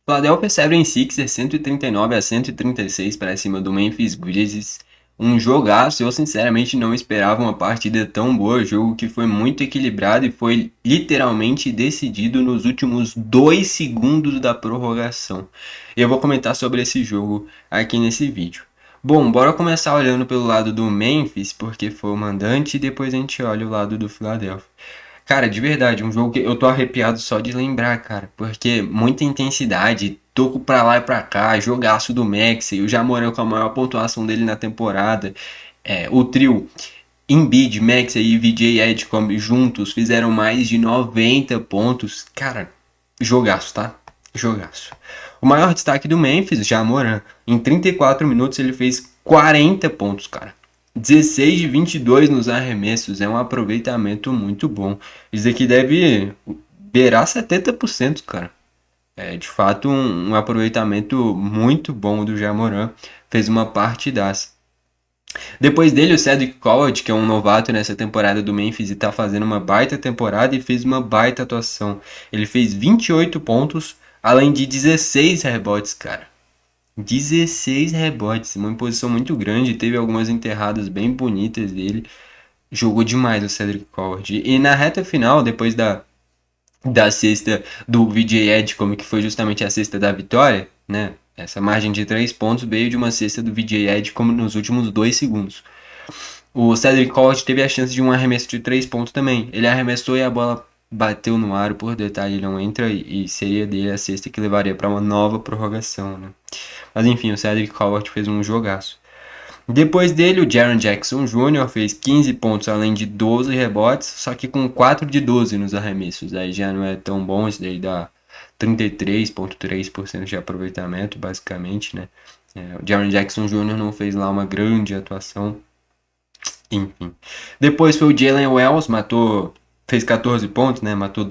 Philadelphia 76ers 139-136 para cima do Memphis Grizzlies. Um jogaço, eu sinceramente não esperava uma partida tão boa, jogo que foi muito equilibrado e foi literalmente decidido nos últimos 2 segundos da prorrogação. Eu vou comentar sobre esse jogo aqui nesse vídeo. Bom, bora começar olhando pelo lado do Memphis, porque foi o mandante, e depois a gente olha o lado do Philadelphia. Cara, de verdade, um jogo que eu tô arrepiado só de lembrar, cara. Porque muita intensidade, toco pra lá e pra cá, jogaço do Maxey, o Jamoran com a maior pontuação dele na temporada. O trio Embiid, Maxey e VJ Edgecombe juntos fizeram mais de 90 pontos. Cara, jogaço, tá? Jogaço. O maior destaque do Memphis, Jamoran, em 34 minutos ele fez 40 pontos, cara. 16 de 22 nos arremessos, é um aproveitamento muito bom. Isso aqui deve beirar 70%, cara. É de fato um aproveitamento muito bom do Jamoran. Fez uma partidaça. Depois dele, o Cedric Collard, que é um novato nessa temporada do Memphis e tá fazendo uma baita temporada e fez uma baita atuação. Ele fez 28 pontos, além de 16 rebotes, cara. 16 rebotes, uma imposição muito grande, teve algumas enterradas bem bonitas dele. Jogou demais o Cedric Collard. E na reta final, depois da cesta do VJ Edgecombe, que foi justamente a cesta da vitória, né? Essa margem de 3 pontos veio de uma cesta do VJ Edgecombe nos últimos 2 segundos. O Cedric Collard teve a chance de um arremesso de 3 pontos também. Ele arremessou e a bola bateu no aro, por detalhe, ele não entra e seria dele a cesta que levaria para uma nova prorrogação, né? Mas enfim, o Cedric Collard fez um jogaço. Depois dele, o Jaren Jackson Jr. fez 15 pontos além de 12 rebotes, só que com 4 de 12 nos arremessos. Aí já não é tão bom, isso daí dá 33,3% de aproveitamento, basicamente, né? O Jaren Jackson Jr. não fez lá uma grande atuação, enfim. Depois foi o Jalen Wells, fez 14 pontos, né? Matou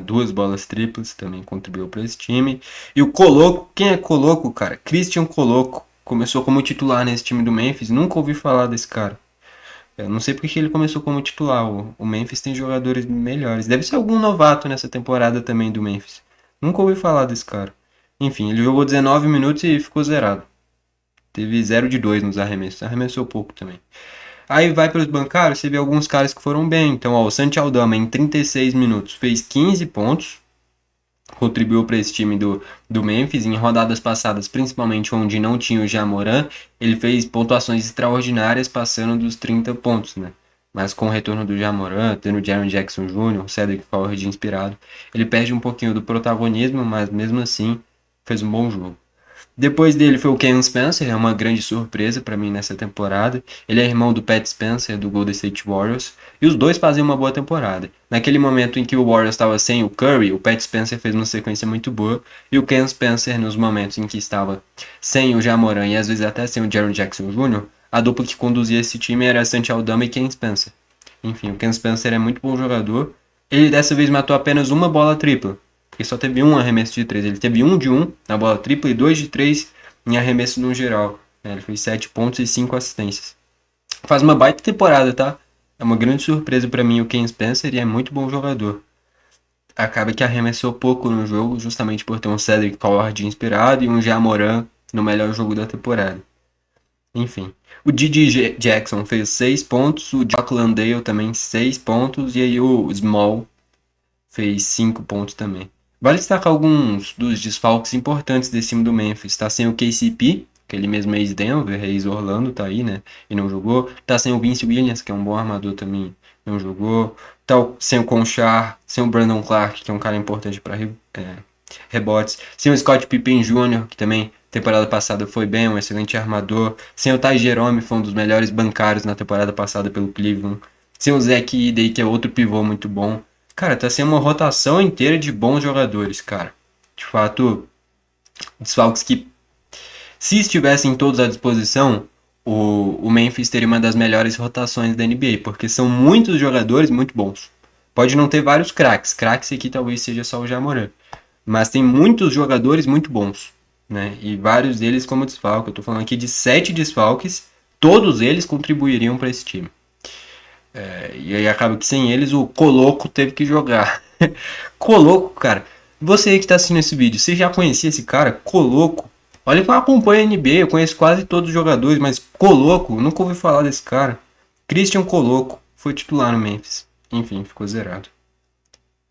duas bolas triplas, também contribuiu para esse time. E o Coloco, quem é Coloco, cara? Christian Coloco. Começou como titular nesse time do Memphis, nunca ouvi falar desse cara. Eu não sei porque que ele começou como titular. O Memphis tem jogadores melhores. Deve ser algum novato nessa temporada também do Memphis. Nunca ouvi falar desse cara. Enfim, ele jogou 19 minutos e ficou zerado. Teve 0 de 2 nos arremessos. Arremessou pouco também. Aí vai para os bancários, você vê alguns caras que foram bem. Então, ó, o Santi Aldama em 36 minutos fez 15 pontos, contribuiu para esse time do Memphis. Em rodadas passadas, principalmente onde não tinha o Jamoran, ele fez pontuações extraordinárias, passando dos 30 pontos, né? Mas com o retorno do Jamoran, tendo o Jaren Jackson Jr., o Cedric Collard inspirado, ele perde um pouquinho do protagonismo, mas mesmo assim fez um bom jogo. Depois dele foi o Ken Spencer, é uma grande surpresa para mim nessa temporada. Ele é irmão do Pat Spencer, do Golden State Warriors, e os dois fazem uma boa temporada. Naquele momento em que o Warriors estava sem o Curry, o Pat Spencer fez uma sequência muito boa, e o Ken Spencer, nos momentos em que estava sem o Jamoran e às vezes até sem o Jaren Jackson Jr., a dupla que conduzia esse time era Santi Aldama e Ken Spencer. Enfim, o Ken Spencer é muito bom jogador. Ele dessa vez matou apenas uma bola tripla. Ele só teve um arremesso de 3. Ele teve 1 de 1 na bola tripla e 2 de 3 em arremesso no geral. Ele fez 7 pontos e 5 assistências. Faz uma baita temporada, tá? É uma grande surpresa para mim o Ken Spencer e é muito bom jogador. Acaba que arremessou pouco no jogo, justamente por ter um Cedric Collard inspirado e um Jamoran no melhor jogo da temporada. Enfim. O Didi Jackson fez 6 pontos, o Jock Landale também 6 pontos, e aí o Small fez 5 pontos também. Vale destacar alguns dos desfalques importantes desse time do Memphis. Tá sem o KCP, aquele mesmo ex-Denver, ex-Orlando, tá aí, né? E não jogou. Tá sem o Vince Williams, que é um bom armador também, não jogou. Tá sem o Conchar, sem o Brandon Clark, que é um cara importante para rebotes. Sem o Scott Pippen Jr., que também temporada passada foi bem, um excelente armador. Sem o Ty Jerome, foi um dos melhores bancários na temporada passada pelo Cleveland. Sem o Zach Edey, que é outro pivô muito bom. Cara, tá sendo uma rotação inteira de bons jogadores, cara. De fato, desfalques que, se estivessem todos à disposição, o Memphis teria uma das melhores rotações da NBA, porque são muitos jogadores muito bons. Pode não ter vários craques. Craques aqui talvez seja só o Jamoran. Mas tem muitos jogadores muito bons, né? E vários deles como desfalque. Eu tô falando aqui de 7 desfalques. Todos eles contribuiriam para esse time. E aí acaba que sem eles o Coloco teve que jogar. Coloco, cara, Você aí que tá assistindo esse vídeo, você já conhecia esse cara? Coloco. Olha que eu acompanho a NBA, eu conheço quase todos os jogadores, mas Coloco, nunca ouvi falar desse cara. Christian Coloco, foi titular no Memphis. Enfim, ficou zerado.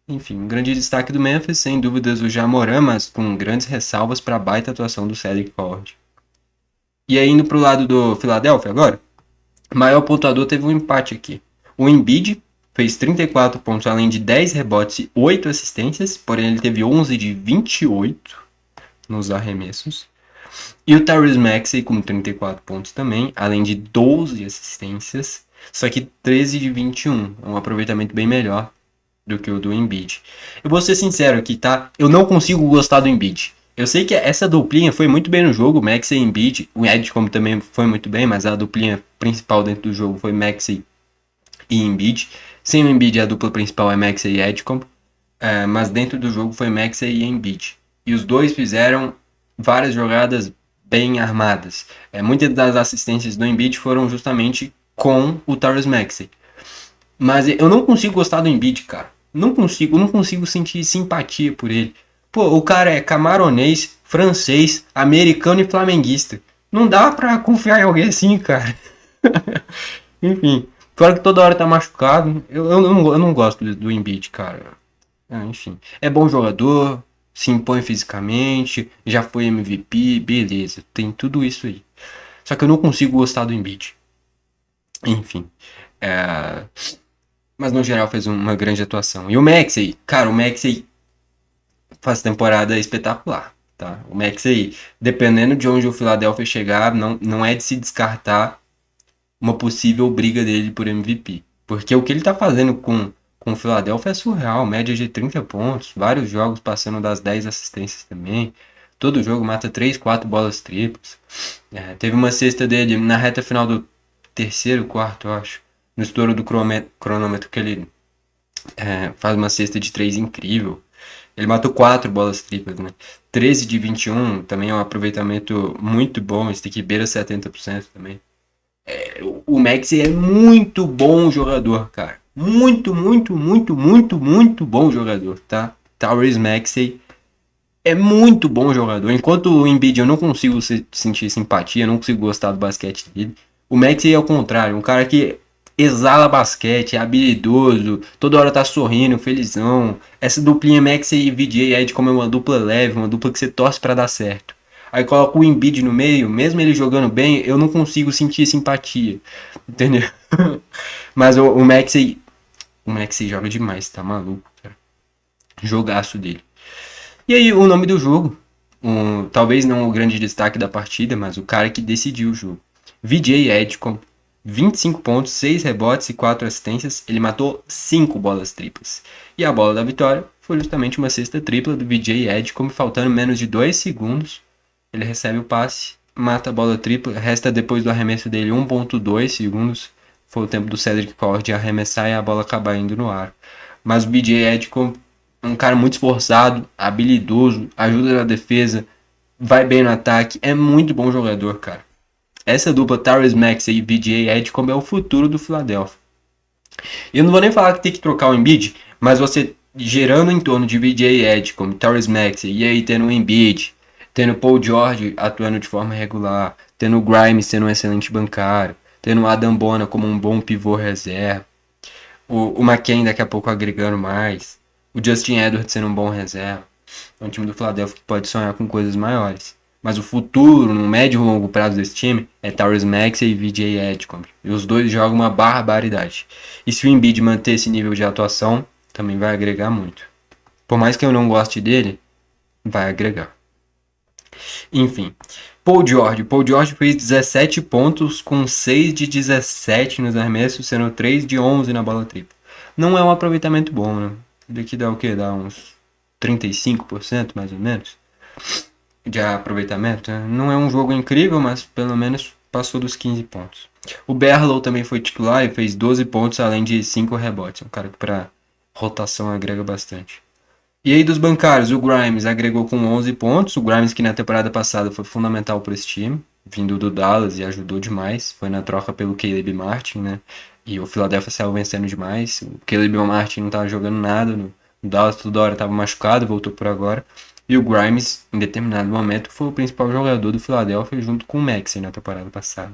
Enfim, um grande destaque do Memphis, sem dúvidas o Ja Morant, mas com grandes ressalvas para a baita atuação do Cedric Ford. E aí indo pro lado do Philadelphia agora, o maior pontuador teve um empate aqui. O Embiid fez 34 pontos, além de 10 rebotes e 8 assistências, porém ele teve 11 de 28 nos arremessos. E o Tyrese Maxey com 34 pontos também, além de 12 assistências, só que 13 de 21, um aproveitamento bem melhor do que o do Embiid. Eu vou ser sincero aqui, tá? Eu não consigo gostar do Embiid. Eu sei que essa duplinha foi muito bem no jogo, Maxey e Embiid. O Edgecombe também foi muito bem, mas a duplinha principal dentro do jogo foi Maxey e Embiid. Sem o Embiid, a dupla principal é Maxey e Edgecombe. Mas dentro do jogo foi Maxey e Embiid. E os dois fizeram várias jogadas bem armadas. Muitas das assistências do Embiid foram justamente com o Tyrese Maxey. Mas eu não consigo gostar do Embiid, cara. Não consigo sentir simpatia por ele. Pô, o cara é camaronês, francês, americano e flamenguista. Não dá pra confiar em alguém assim, cara. Enfim, fora que toda hora tá machucado. Eu não gosto do Embiid, cara. Enfim, é bom jogador, se impõe fisicamente, já foi MVP, beleza, tem tudo isso aí. Só que eu não consigo gostar do Embiid. Enfim, é... mas no geral fez uma grande atuação. E o Maxey, cara, o Maxey faz temporada espetacular, tá? O Maxey, dependendo de onde o Philadelphia chegar, não é de se descartar uma possível briga dele por MVP. Porque o que ele tá fazendo com o Philadelphia é surreal, média de 30 pontos, vários jogos passando das 10 assistências também. Todo jogo mata 3, 4 bolas triplas. Teve uma cesta dele na reta final do terceiro, quarto, eu acho. No estouro do cronômetro que ele faz uma cesta de 3 incrível. Ele matou 4 bolas triplas, né? 13 de 21 também é um aproveitamento muito bom. Esse aqui beira 70% também. O Maxey é muito bom jogador, cara. Muito, muito, muito, muito, muito bom jogador, tá? Tyrese Maxey é muito bom jogador. Enquanto o Embiid eu não consigo sentir simpatia, não consigo gostar do basquete dele. O Maxey é o contrário, um cara que exala basquete, é habilidoso, toda hora tá sorrindo, felizão. Essa duplinha Maxey e VJ Ed como é uma dupla leve, uma dupla que você torce para dar certo. Aí coloca o Embiid no meio, mesmo ele jogando bem, eu não consigo sentir simpatia, entendeu? Mas o Maxey joga demais, tá maluco, cara. Jogaço dele. E aí, o nome do jogo, talvez não o grande destaque da partida, mas o cara que decidiu o jogo. VJ Ed com 25 pontos, 6 rebotes e 4 assistências, ele matou 5 bolas triplas. E a bola da vitória foi justamente uma cesta tripla do VJ Ed, como faltando menos de 2 segundos, ele recebe o passe, mata a bola tripla, resta depois do arremesso dele 1.2 segundos, foi o tempo do Cedric Ford arremessar e a bola acabar indo no ar. Mas o BJ Edcombe é um cara muito esforçado, habilidoso, ajuda na defesa, vai bem no ataque, é muito bom jogador, cara. Essa dupla Tyrese Maxey e BJ Edcombe é o futuro do Philadelphia. Eu não vou nem falar que tem que trocar o Embiid, mas você gerando em torno de BJ Edcombe, Tyrese Maxey, e aí tendo o Embiid, tendo o Paul George atuando de forma regular, tendo o Grimes sendo um excelente bancário, tendo o Adam Bona como um bom pivô reserva, o McCain daqui a pouco agregando mais, o Justin Edwards sendo um bom reserva. É um time do Philadelphia que pode sonhar com coisas maiores. Mas o futuro, no médio e longo prazo desse time, é Tyrese Maxey e VJ Edcombe. E os dois jogam uma barbaridade. E se o Embiid manter esse nível de atuação, também vai agregar muito. Por mais que eu não goste dele, vai agregar. Enfim, Paul George fez 17 pontos com 6 de 17 nos arremessos, sendo 3 de 11 na bola tripla. Não é um aproveitamento bom, né? Daqui dá o quê? Dá uns 35% mais ou menos de aproveitamento. Né? Não é um jogo incrível, mas pelo menos passou dos 15 pontos. O Berlow também foi titular e fez 12 pontos além de 5 rebotes. Um cara que para rotação agrega bastante. E aí dos bancários, o Grimes agregou com 11 pontos. O Grimes que na temporada passada foi fundamental para esse time, vindo do Dallas e ajudou demais. Foi na troca pelo Caleb Martin, né? E o Philadelphia saiu vencendo demais. O Caleb Martin não estava jogando nada O Dallas toda hora estava machucado, voltou por agora. E o Grimes, em determinado momento, foi o principal jogador do Philadelphia junto com o Maxey na temporada passada.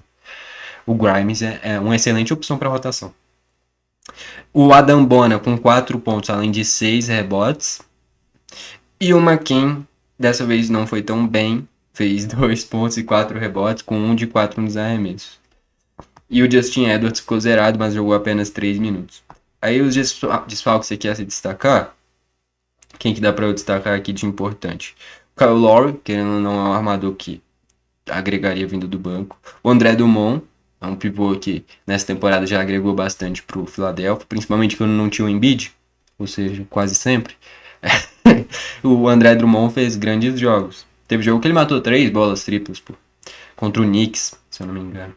O Grimes é uma excelente opção para rotação. O Adam Bona com 4 pontos, além de 6 rebotes. E o McKinn, dessa vez não foi tão bem, fez 2 pontos e 4 rebotes, com 1 de 4 nos arremessos. E o Justin Edwards ficou zerado, mas jogou apenas 3 minutos. Aí os desfalques que você quer se destacar, quem que dá pra eu destacar aqui de importante? O Kyle Lowry, querendo ou não, é um armador que agregaria vindo do banco. O André Drummond, é um pivô que nessa temporada já agregou bastante pro Philadelphia, principalmente quando não tinha o Embiid, ou seja, quase sempre. O André Drummond fez grandes jogos. Teve jogo que ele matou 3 bolas triplas, pô, contra o Knicks, se eu não me engano.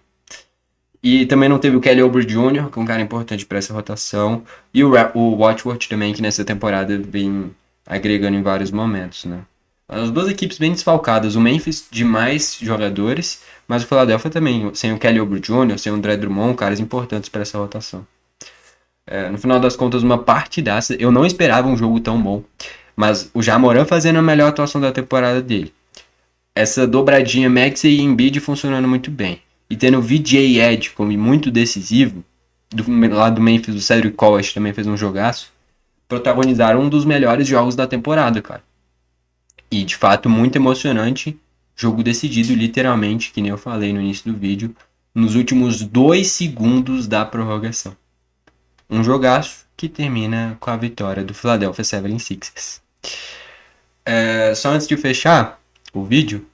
E também não teve o Kelly Oubre Jr., que é um cara importante para essa rotação. E o Watchworth também, que nessa temporada vem agregando em vários momentos, né? As duas equipes bem desfalcadas. O Memphis de mais jogadores, mas o Philadelphia também, sem o Kelly Oubre Jr., sem o André Drummond, caras importantes para essa rotação. No final das contas, uma partidaça. Eu não esperava um jogo tão bom, mas o Ja Morant fazendo a melhor atuação da temporada dele. Essa dobradinha Maxey e Embiid funcionando muito bem. E tendo o VJ Edge como muito decisivo, do lado do Memphis, o Cedric Collins também fez um jogaço, protagonizaram um dos melhores jogos da temporada, cara. E de fato muito emocionante, jogo decidido literalmente, que nem eu falei no início do vídeo, nos últimos 2 segundos da prorrogação. Um jogaço que termina com a vitória do Philadelphia 76ers. Só antes de fechar o vídeo,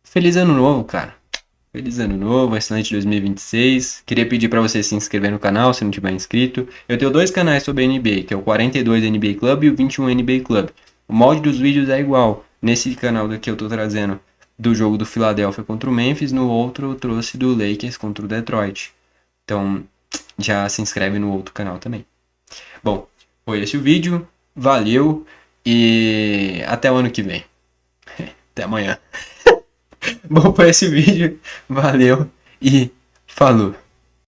feliz ano novo, cara. Feliz ano novo, excelente 2026. Queria pedir para você se inscrever no canal se não tiver inscrito. Eu tenho 2 canais sobre NBA, que é o 42 NBA Club e o 21 NBA Club. O molde dos vídeos é igual. Nesse canal daqui eu tô trazendo do jogo do Philadelphia contra o Memphis, no outro eu trouxe do Lakers contra o Detroit. Então já se inscreve no outro canal também. Bom, foi esse o vídeo. Valeu e até o ano que vem. Até amanhã. Bom, foi esse vídeo. Valeu e falou.